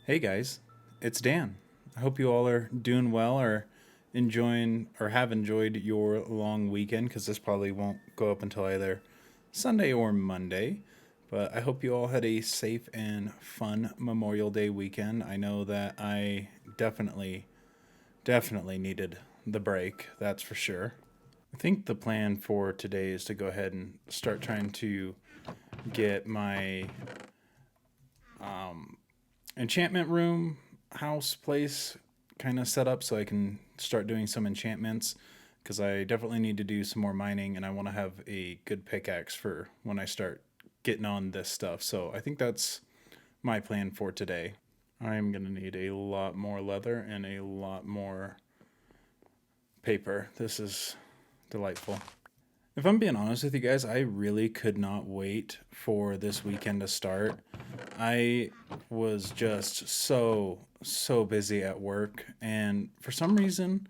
Hey guys, it's Dan. I hope you all are doing well or enjoying or have enjoyed your long weekend because this probably won't go up until either Sunday or Monday. But I hope you all had a safe and fun Memorial Day weekend. I know that I definitely needed the break, that's for sure. I think the plan for today is to go ahead and start trying to get my enchantment room house place kind of set up so I can start doing some enchantments because I definitely need to do some more mining and I want to have a good pickaxe for when I start getting on this stuff. So I think that's my plan for today. I'm going to need a lot more leather and a lot more paper. This is delightful. If I'm being honest with you guys, I really could not wait for this weekend to start. I was just so busy at work, and for some reason,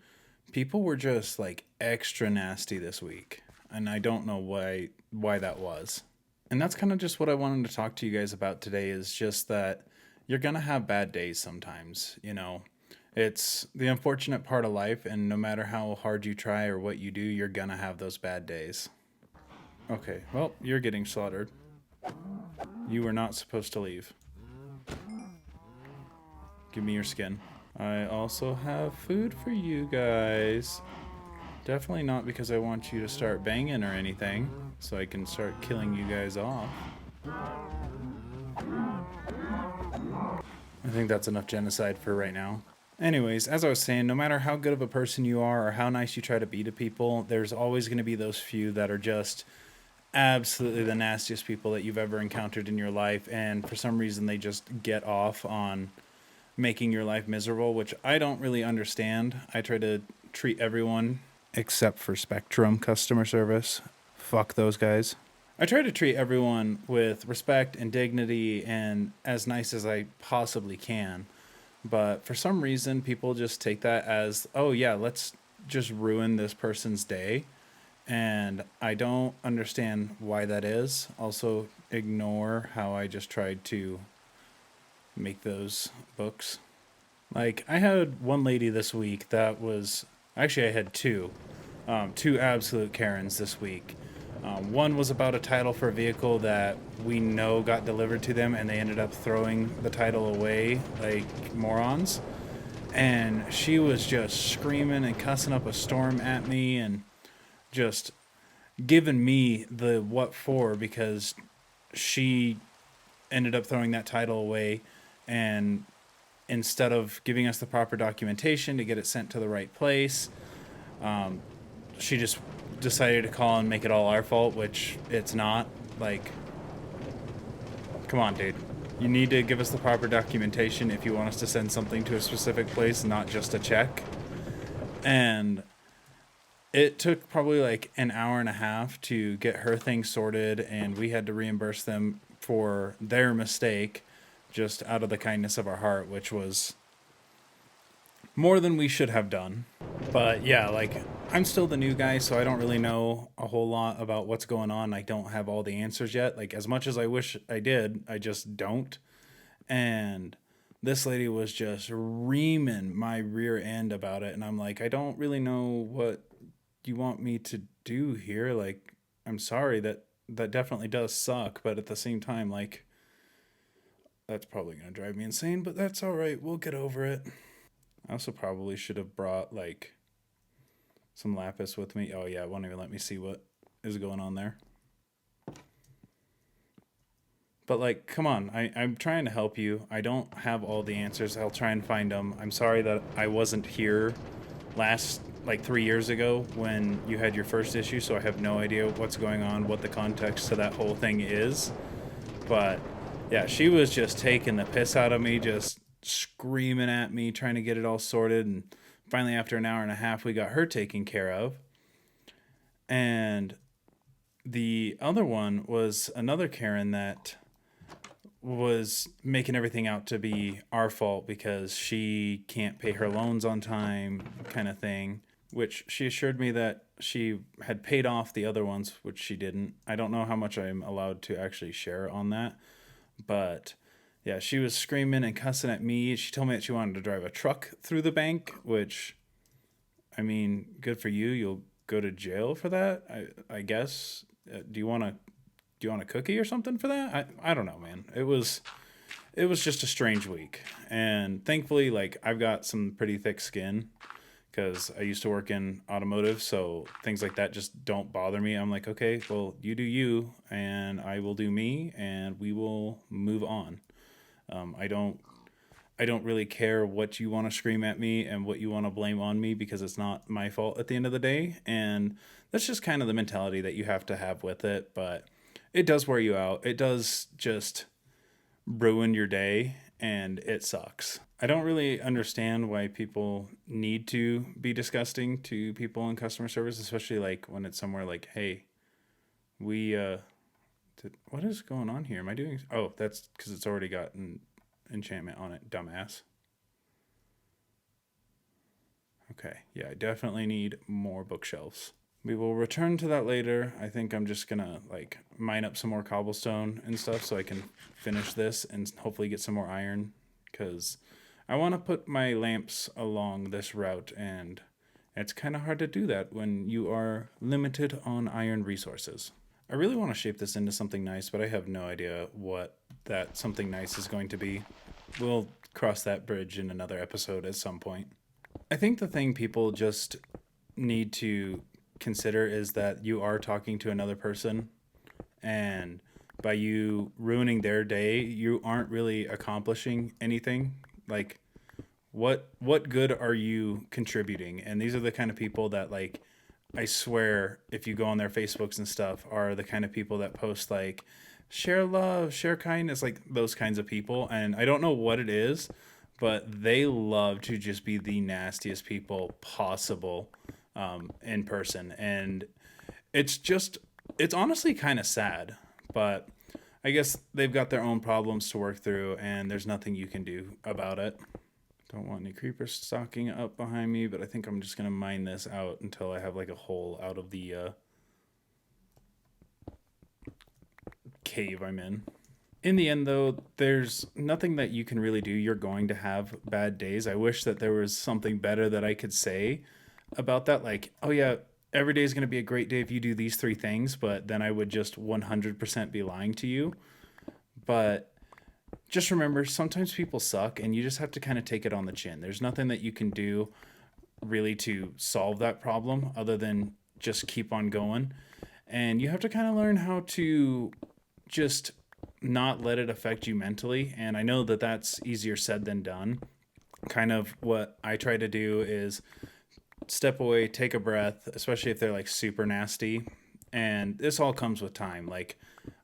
people were just like extra nasty this week, and I don't know why that was. And that's kind of just what I wanted to talk to you guys about today is just that you're going to have bad days sometimes, you know. It's the unfortunate part of life, and no matter how hard you try or what you do, you're going to have those bad days. Okay, well, you're getting slaughtered. You were not supposed to leave. Give me your skin. I also have food for you guys. Definitely not because I want you to start banging or anything, so I can start killing you guys off. I think that's enough genocide for right now. Anyways, as I was saying, no matter how good of a person you are or how nice you try to be to people, there's always going to be those few that are just absolutely the nastiest people that you've ever encountered in your life. And for some reason, they just get off on making your life miserable, which I don't really understand. I try to treat everyone except for Spectrum customer service. Fuck those guys. I try to treat everyone with respect and dignity and as nice as I possibly can. But for some reason, people just take that as, oh, yeah, let's just ruin this person's day. And I don't understand why that is. Also, ignore how I just tried to make those books. Like, I had one lady this week that was actually, I had two absolute Karens this week. One was about a title for a vehicle that we know got delivered to them, and they ended up throwing the title away like morons. And she was just screaming and cussing up a storm at me and just giving me the what for because she ended up throwing that title away and instead of giving us the proper documentation to get it sent to the right place, she just decided to call and make it all our fault, which it's not. Like, come on, dude. You need to give us the proper documentation if you want us to send something to a specific place, not just a check. And it took probably like an hour and a half to get her thing sorted, and we had to reimburse them for their mistake just out of the kindness of our heart, which was more than we should have done. But yeah, like I'm still the new guy, so I don't really know a whole lot about what's going on. I don't have all the answers yet. Like as much as I wish I did, I just don't. And this lady was just reaming my rear end about it, and I'm like, I don't really know what you want me to do here. Like, I'm sorry that definitely does suck, but at the same time, like that's probably gonna drive me insane. But that's all right. We'll get over it. I also probably should have brought like some lapis with me. Oh yeah, it won't even let me see what is going on there. But like, come on, I'm trying to help you. I don't have all the answers. I'll try and find them. I'm sorry that I wasn't here last like 3 years ago when you had your first issue, so I have no idea what's going on, what the context to that whole thing is. But yeah, she was just taking the piss out of me, just screaming at me, trying to get it all sorted. And finally, after an hour and a half, we got her taken care of. And the other one was another Karen that was making everything out to be our fault because she can't pay her loans on time, kind of thing. Which she assured me that she had paid off the other ones, which she didn't. I don't know how much I'm allowed to actually share on that, but Yeah, she was screaming and cussing at me. She told me that she wanted to drive a truck through the bank, which, I mean, good for you. You'll go to jail for that, I guess. Do you want a cookie or something for that? I don't know, man. It was just a strange week, and thankfully, like, I've got some pretty thick skin because I used to work in automotive, so things like that just don't bother me. I'm like, okay, well, you do you, and I will do me, and we will move on. Um, I don't I don't really care what you want to scream at me and what you want to blame on me because it's not my fault at the end of the day. And that's just kind of the mentality that you have to have with it. But it does wear you out. It does just ruin your day and it sucks. I don't really understand why people need to be disgusting to people in customer service, especially like when it's somewhere like, hey, we, what is going on here? Am I doing, oh, that's because it's already got an enchantment on it, dumbass. Okay, yeah, I definitely need more bookshelves. We will return to that later. I think I'm just gonna like mine up some more cobblestone and stuff so I can finish this and hopefully get some more iron because I want to put my lamps along this route and it's kind of hard to do that when you are limited on iron resources. I really want to shape this into something nice, but I have no idea what that something nice is going to be. We'll cross that bridge in another episode at some point. I think the thing people just need to consider is that you are talking to another person, and by you ruining their day, you aren't really accomplishing anything. Like, what good are you contributing? And these are the kind of people that, like, I swear if you go on their Facebooks and stuff, are the kind of people that post like share love, share kindness, like those kinds of people. And I don't know what it is, but they love to just be the nastiest people possible in person. And it's just, it's honestly kind of sad, but I guess they've got their own problems to work through and there's nothing you can do about it. Don't want any creepers stalking up behind me, but I think I'm just gonna mine this out until I have like a hole out of the cave I'm in. In the end, though, there's nothing that you can really do. You're going to have bad days. I wish that there was something better that I could say about that. Like, oh yeah, every day is going to be a great day if you do these three things, but then I would just 100% be lying to you. But just remember, sometimes people suck and you just have to kind of take it on the chin. There's nothing that you can do really to solve that problem other than just keep on going. And you have to kind of learn how to just not let it affect you mentally. And I know that that's easier said than done. Kind of what I try to do is step away, take a breath, especially if they're like super nasty. And this all comes with time. Like,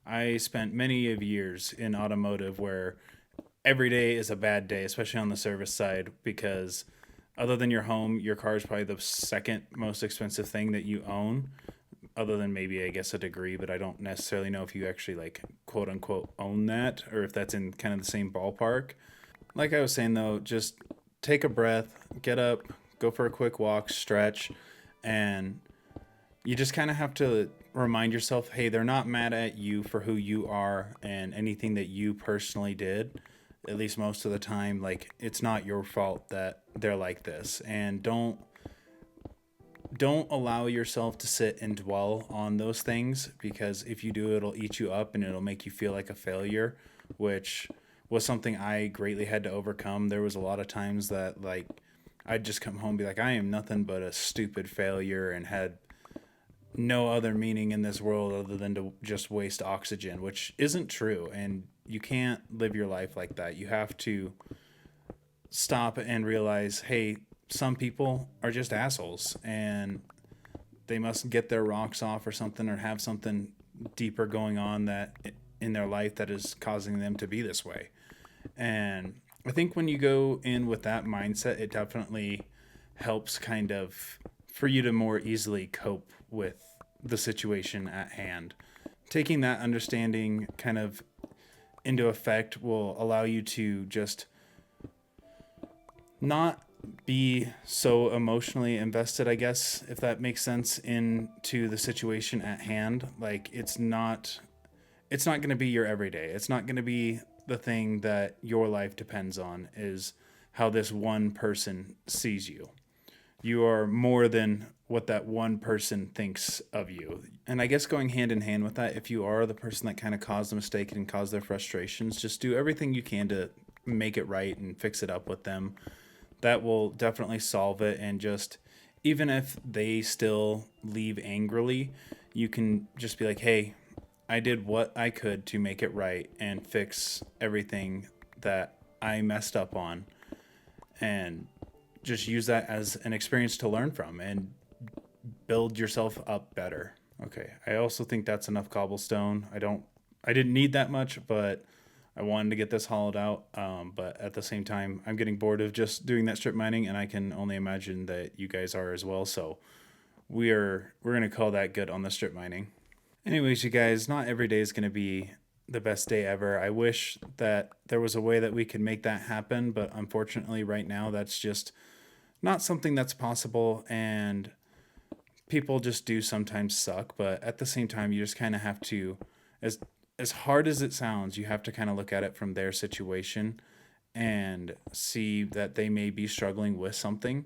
I spent many of years in automotive where every day is a bad day, especially on the service side, because other than your home, your car is probably the second most expensive thing that you own, other than maybe, I guess, a degree, but I don't necessarily know if you actually, like, quote unquote own that or if that's in kind of the same ballpark. Like I was saying, though, just take a breath, get up, go for a quick walk, stretch, and you just kind of have to remind yourself, hey, they're not mad at you for who you are and anything that you personally did. At least most of the time, like, it's not your fault that they're like this. And don't allow yourself to sit and dwell on those things, because if you do, it'll eat you up and it'll make you feel like a failure, which was something I greatly had to overcome. There was a lot of times that, like, I'd just come home and be like, I am nothing but a stupid failure and had no other meaning in this world other than to just waste oxygen, which isn't true. And you can't live your life like that. You have to stop and realize, hey, some people are just assholes and they must get their rocks off or something, or have something deeper going on that in their life that is causing them to be this way. And I think when you go in with that mindset, it definitely helps kind of for you to more easily cope with the situation at hand. Taking that understanding kind of into effect will allow you to just not be so emotionally invested, I guess, if that makes sense, into the situation at hand. Like, it's not going to be your everyday. It's not going to be the thing that your life depends on, is how this one person sees you. You are more than what that one person thinks of you. And I guess going hand in hand with that, if you are the person that kind of caused the mistake and caused their frustrations, just do everything you can to make it right and fix it up with them. That will definitely solve it. And just, even if they still leave angrily, you can just be like, hey, I did what I could to make it right and fix everything that I messed up on, and just use that as an experience to learn from and build yourself up better. Okay. I also think that's enough cobblestone. I didn't need that much, but I wanted to get this hollowed out. But at the same time, I'm getting bored of just doing that strip mining, and I can only imagine that you guys are as well. So we're gonna call that good on the strip mining. Anyways, you guys, not every day is gonna be the best day ever. I wish that there was a way that we could make that happen, but unfortunately, right now, that's just not something that's possible. And people just do sometimes suck, but at the same time, you just kind of have to, as as hard as it sounds, you have to kind of look at it from their situation and see that they may be struggling with something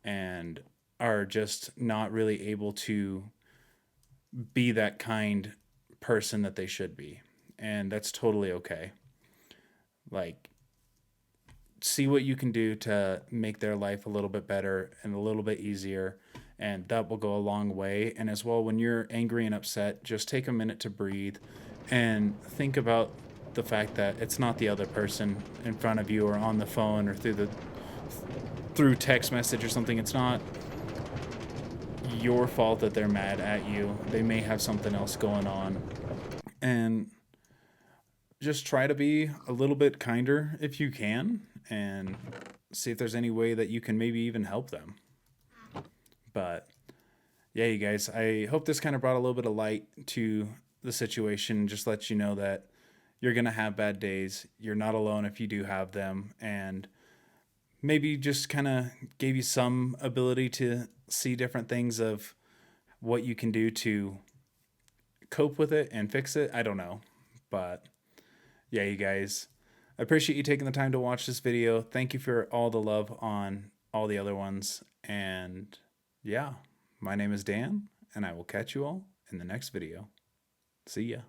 and are just not really able to be that kind person that they should be. And that's totally okay. Like, see what you can do to make their life a little bit better and a little bit easier, and that will go a long way. And as well, when you're angry and upset, just take a minute to breathe and think about the fact that it's not the other person in front of you or on the phone or through text message or something. It's not your fault that they're mad at you. They may have something else going on. And just try to be a little bit kinder if you can, and see if there's any way that you can maybe even help them. But yeah, you guys, I hope this kind of brought a little bit of light to the situation. Just let you know that you're going to have bad days. You're not alone if you do have them. And maybe just kind of gave you some ability to see different things of what you can do to cope with it and fix it. I don't know. But yeah, you guys, I appreciate you taking the time to watch this video. Thank you for all the love on all the other ones. And yeah, my name is Dan, and I will catch you all in the next video. See ya.